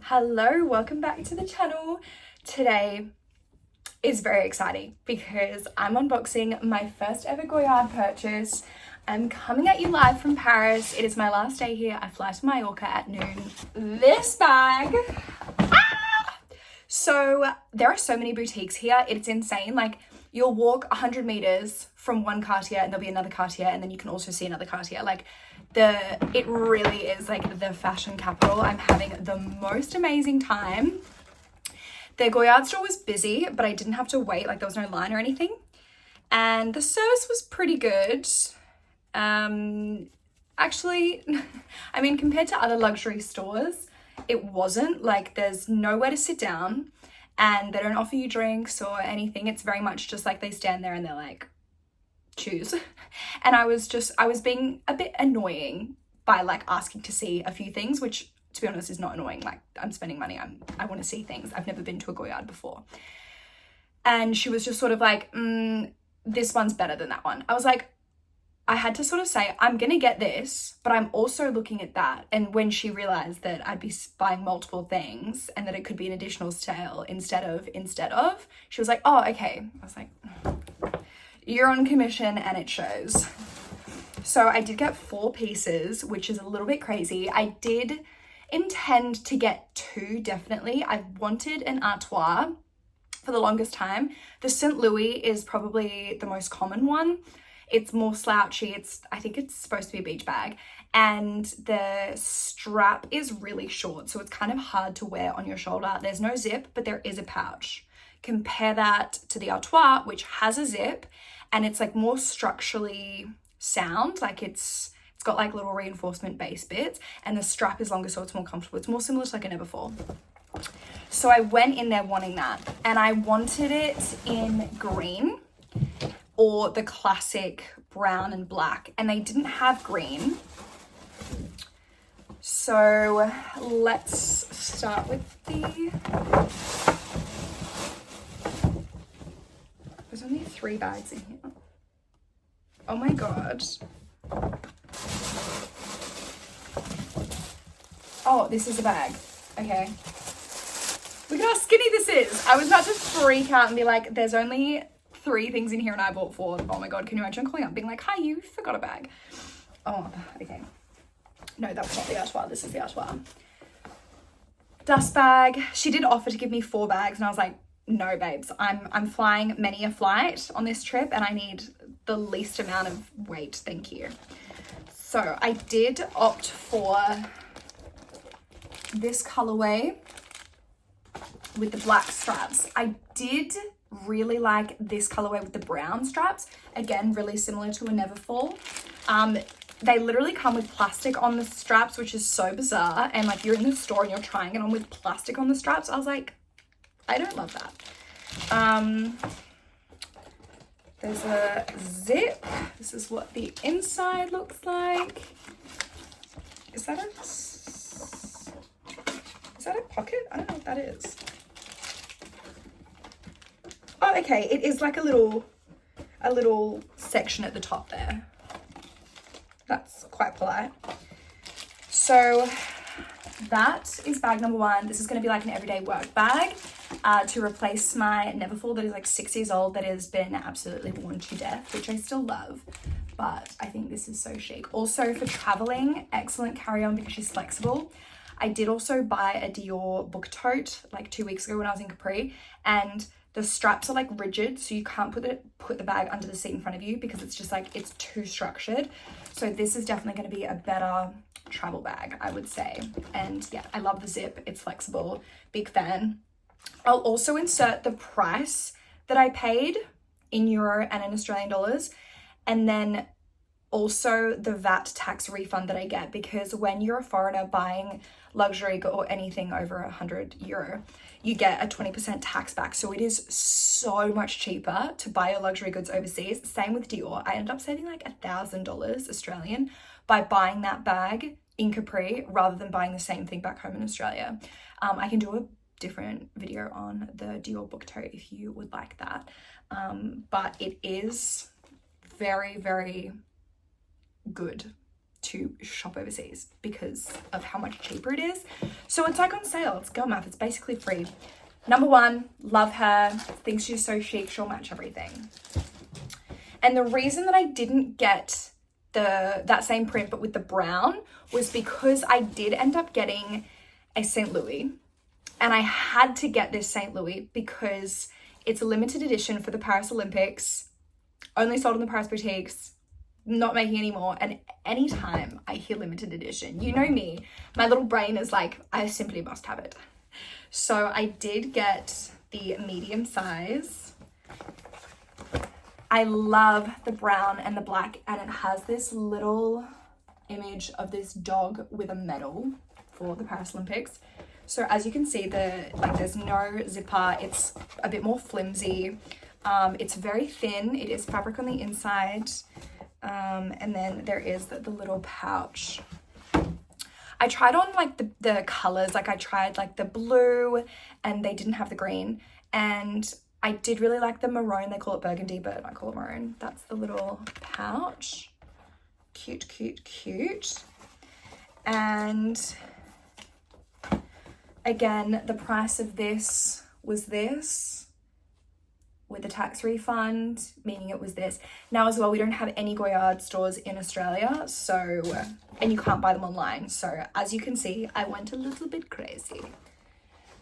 Hello, welcome back to the channel. Today is very exciting because I'm unboxing my first ever Goyard purchase. I'm coming at you live from Paris. It is my last day here. I fly to Mallorca at noon. This bag. So there are so many boutiques here. It's insane. Like, you'll walk 100 meters from one Cartier and there'll be another Cartier, and then you can also see another Cartier. Like, it really is like the fashion capital. I'm having the most amazing time. The Goyard store was busy, but I didn't have to wait. Like, there was no line or anything. And the service was pretty good. Actually, I mean, compared to other luxury stores, it wasn't. Like, there's nowhere to sit down and they don't offer you drinks or anything. It's very much just like they stand there and they're like, choose. And I was being a bit annoying by like asking to see a few things, which to be honest is not annoying. Like, I'm spending money, I want to see things. I've never been to a Goyard before. And she was just sort of like, this one's better than that one. I was like, I had to sort of say, I'm gonna get this, but I'm also looking at that. And when she realized that I'd be buying multiple things and that it could be an additional sale instead of, she was like, oh, okay. I was like, you're on commission and it shows. So I did get 4 pieces, which is a little bit crazy. I did intend to get 2, definitely. I wanted an Artois for the longest time. The St. Louis is probably the most common one. It's more slouchy. I think it's supposed to be a beach bag. And the strap is really short, so it's kind of hard to wear on your shoulder. There's no zip, but there is a pouch. Compare that to the Artois, which has a zip, and it's like more structurally sound. Like, it's got like little reinforcement base bits, and the strap is longer, so it's more comfortable. It's more similar to like a Neverfull. So I went in there wanting that, and I wanted it in green or the classic brown and black, and they didn't have green. So let's start with there's only 3 bags in here. Oh my God. Oh, this is a bag. Okay. Look at how skinny this is. I was about to freak out and be like, there's only 3 things in here and I bought 4. Oh my God, can you imagine calling up being like, hi, you forgot a bag. Oh, okay. No, that's not the Artois. This is the Artois. Dust bag. She did offer to give me 4 bags and I was like, no, babes. I'm flying many a flight on this trip and I need the least amount of weight. Thank you. So I did opt for this colorway with the black straps. I did really like this colorway with the brown straps. Again, really similar to a Neverfull. They literally come with plastic on the straps, which is so bizarre. And like, you're in the store and you're trying it on with plastic on the straps. I was like, I don't love that. There's a zip. This is what the inside looks like. Is that a pocket? I don't know what that is. Oh, okay. It is like a little section at the top there. That's quite polite. So that is bag number 1. This is going to be like an everyday work bag to replace my Neverfull that is like 6 years old, that has been absolutely worn to death, which I still love. But I think this is so chic. Also for traveling, excellent carry-on because she's flexible. I did also buy a Dior book tote like 2 weeks ago when I was in Capri, and the straps are like rigid, so you can't put the bag under the seat in front of you because it's just like, it's too structured. So this is definitely going to be a better travel bag, I would say. And yeah, I love the zip. It's flexible. Big fan. I'll also insert the price that I paid in euro and in Australian dollars, and then also the VAT tax refund that I get, because when you're a foreigner buying luxury or anything over €100, you get a 20% tax back. So it is so much cheaper to buy your luxury goods overseas. Same with Dior. I ended up saving like $1,000 Australian by buying that bag in Capri rather than buying the same thing back home in Australia. I can do a different video on the Dior book tote if you would like that. But it is very, very good to shop overseas because of how much cheaper it is. So it's like on sale. It's girl math. It's basically free. Number one, love her. Thinks she's so chic. She'll match everything. And the reason that I didn't get that same print but with the brown was because I did end up getting a St. Louis, and I had to get this St. Louis because it's a limited edition for the Paris Olympics, only sold in the Paris boutiques, not making any more. And anytime I hear limited edition, you know me, my little brain is like, I simply must have it. So I did get the medium size. I love the brown and the black, and it has this little image of this dog with a medal for the Paris Olympics. So as you can see, there's no zipper. It's a bit more flimsy. It's very thin. It is fabric on the inside. And then there is the little pouch. I tried on like the colors, like I tried like the blue, and they didn't have the green. And I did really like the maroon. They call it burgundy, but I call it maroon. That's the little pouch. Cute, cute, cute. And again, the price of this was this with a tax refund, meaning it was this. Now as well, we don't have any Goyard stores in Australia, so, and you can't buy them online. So as you can see, I went a little bit crazy.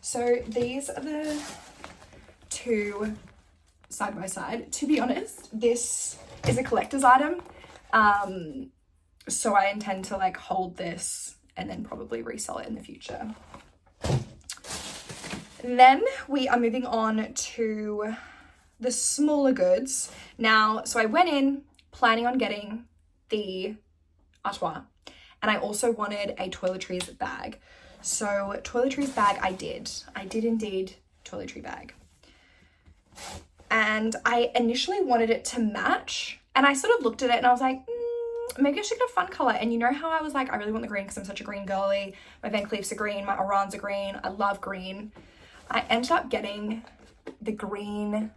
So these are the two side by side. To be honest, this is a collector's item. So I intend to like hold this and then probably resell it in the future. Then we are moving on to the smaller goods. Now, so I went in planning on getting the Artois, and I also wanted a toiletries bag. So toiletries bag I did indeed toiletry bag. And I initially wanted it to match, and I sort of looked at it and I was like, maybe I should get a fun color. And you know how I was like, I really want the green because I'm such a green girly. My Van Cleefs are green, my Orans are green. I love green. I ended up getting the green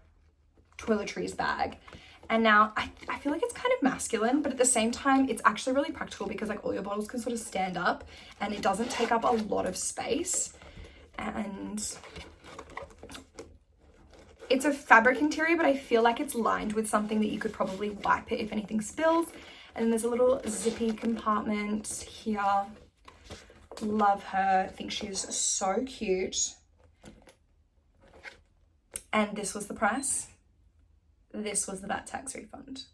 toiletries bag. And now I feel like it's kind of masculine, but at the same time, it's actually really practical because like all your bottles can sort of stand up and it doesn't take up a lot of space. And it's a fabric interior, but I feel like it's lined with something that you could probably wipe it if anything spills. And then there's a little zippy compartment here. Love her. I think she's so cute. And this was the price. This was the VAT tax refund.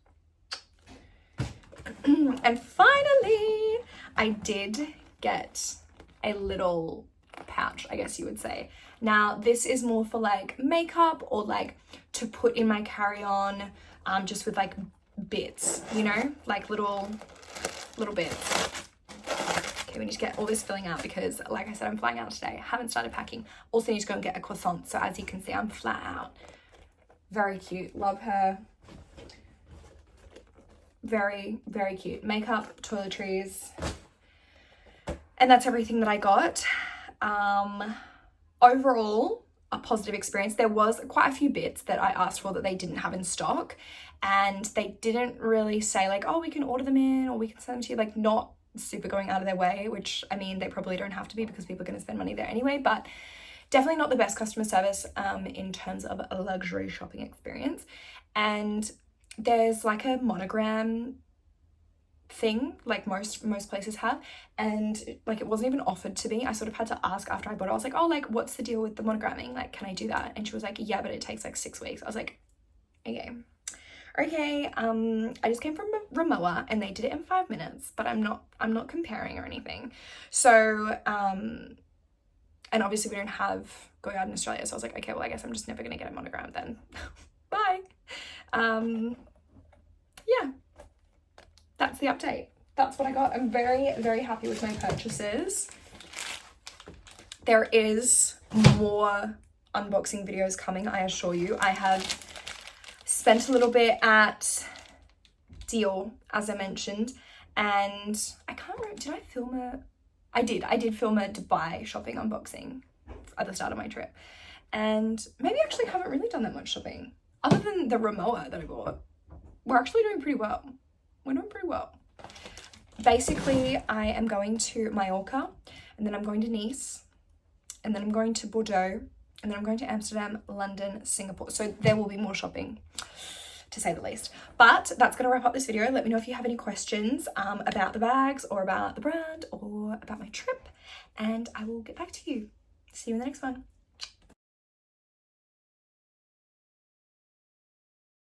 And finally, I did get a little pouch, I guess you would say. Now, this is more for like makeup or like to put in my carry-on, just with like bits, you know, like little bits. Okay, we need to get all this filling out because like I said, I'm flying out today. I haven't started packing. Also need to go and get a croissant. So as you can see, I'm flat out. Very cute. Love her. Very, very cute. Makeup, toiletries. And that's everything that I got. Overall, a positive experience. There was quite a few bits that I asked for that they didn't have in stock. And they didn't really say like, oh, we can order them in or we can send them to you. Like not super going out of their way, which I mean, they probably don't have to be because people are going to spend money there anyway. But definitely not the best customer service in terms of a luxury shopping experience. And there's like a monogram thing like most places have, and like it wasn't even offered to me. I sort of had to ask after I bought it. I was like, oh, like what's the deal with the monogramming? Like, can I do that? And she was like, yeah, but it takes like 6 weeks. I was like, okay. I just came from Ramoa and they did it in 5 minutes, but I'm not comparing or anything. So and obviously we don't have Goyard in Australia, so I was like, okay, well I guess I'm just never gonna get a monogram then. Bye. Yeah, that's the update. That's what I got. I'm very, very happy with my purchases. There is more unboxing videos coming, I assure you. I have spent a little bit at Dior, as I mentioned, and I can't remember, did I film a, I did film a Dubai shopping unboxing at the start of my trip, and maybe actually haven't really done that much shopping. Other than the Ramoa that I bought, we're actually doing pretty well. We're doing pretty well. basically I am going to Mallorca, and then I'm going to Nice, and then I'm going to Bordeaux, and then I'm going to Amsterdam, London, Singapore. So there will be more shopping, to say the least. But that's going to wrap up this video. Let me know if you have any questions about the bags or about the brand or about my trip, and I will get back to you. See you in the next one.